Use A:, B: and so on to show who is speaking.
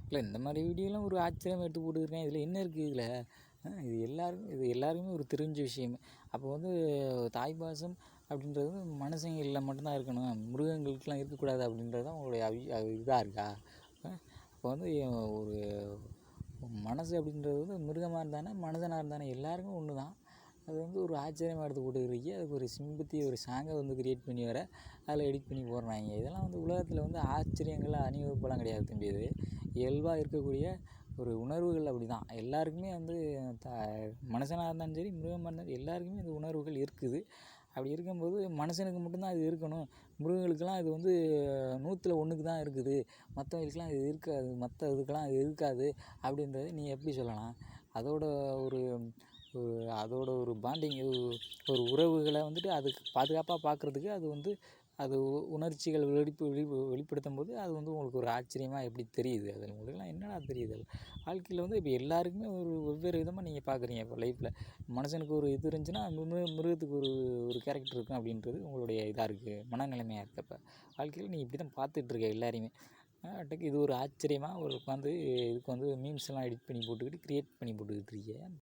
A: இல்லை இந்த மாதிரி வீடியோலாம் ஒரு ஆச்சரியமாக எடுத்து போட்டுருக்கேன். இதில் என்ன இருக்குது இதில்? இது எல்லாருக்குமே ஒரு தெரிஞ்ச விஷயம். அப்போ வந்து தாய் பாசம் அப்படின்றது மனுஷங்களில் மட்டும்தான் இருக்கணும், மிருகங்களுக்கெலாம் இருக்கக்கூடாது அப்படின்றது தான் உங்களுடைய இதாக இருக்கா? அப்போ வந்து ஒரு மனசு அப்படின்றது வந்து மிருகமாக இருந்தானே மனுஷனாக இருந்தானே எல்லாருமே ஒன்று தான். அது வந்து ஒரு ஆச்சரியமாக எடுத்து போட்டுக்கிறீங்க. அதுக்கு ஒரு சிம்பத்தி ஒரு சாங்கை வந்து கிரியேட் பண்ணி வர அதில் எடிட் பண்ணி போடுறாங்க. இதெல்லாம் வந்து உலகத்தில் வந்து ஆச்சரியங்கள் அணிவகுப்பெல்லாம் கிடையாது தம்பி. இது இயல்பாக இருக்கக்கூடிய ஒரு உணர்வுகள். அப்படி தான் எல்லாருக்குமே வந்து மனுஷனாக இருந்தாலும் சரி மிருகமாக இருந்தாலும் எல்லாருக்குமே இந்த உணர்வுகள் இருக்குது. அப்படி இருக்கும்போது மனுஷனுக்கு மட்டும்தான் அது இருக்கணும், மிருகங்களுக்கெல்லாம் இது வந்து 100ல் 1க்கு தான் இருக்குது, மற்றவங்களுக்கெல்லாம் இது இருக்காது, மற்ற இதுக்கெல்லாம் இது இருக்காது அப்படின்றத நீங்கள் எப்படி சொல்லலாம்? அதோட ஒரு அதோட ஒரு பாண்டிங் ஒரு உறவுகளை வந்துட்டு அதுக்கு பாதுகாப்பாக பார்க்குறதுக்கு அது வந்து அது உணர்ச்சிகள் வெளிப்படுத்தும் போது அது வந்து உங்களுக்கு ஒரு ஆச்சரியமாக எப்படி தெரியுது? அது உங்களுக்குலாம் என்னடா தெரியுது? வாழ்க்கையில் வந்து இப்போ எல்லாருக்குமே ஒரு வெவ்வேறு விதமாக நீங்கள் பார்க்குறீங்க. இப்போ லைஃப்பில் மனுஷனுக்கு ஒரு இது இருந்துச்சுன்னா மிருகத்துக்கு ஒரு ஒரு கேரக்டர் இருக்கும் அப்படின்றது உங்களுடைய இதாக இருக்குது, மனநிலைமையாக இருக்குது. அப்போ வாழ்க்கையில் நீ இப்படி தான் பார்த்துட்ருக்க எல்லாரையுமே. இது ஒரு ஆச்சரியமாக ஒரு உட்காந்து இதுக்கு வந்து மீம்ஸ்லாம் எடிட் பண்ணி போட்டுக்கிட்டு க்ரியேட் பண்ணி போட்டுக்கிட்டு இருக்கீங்க.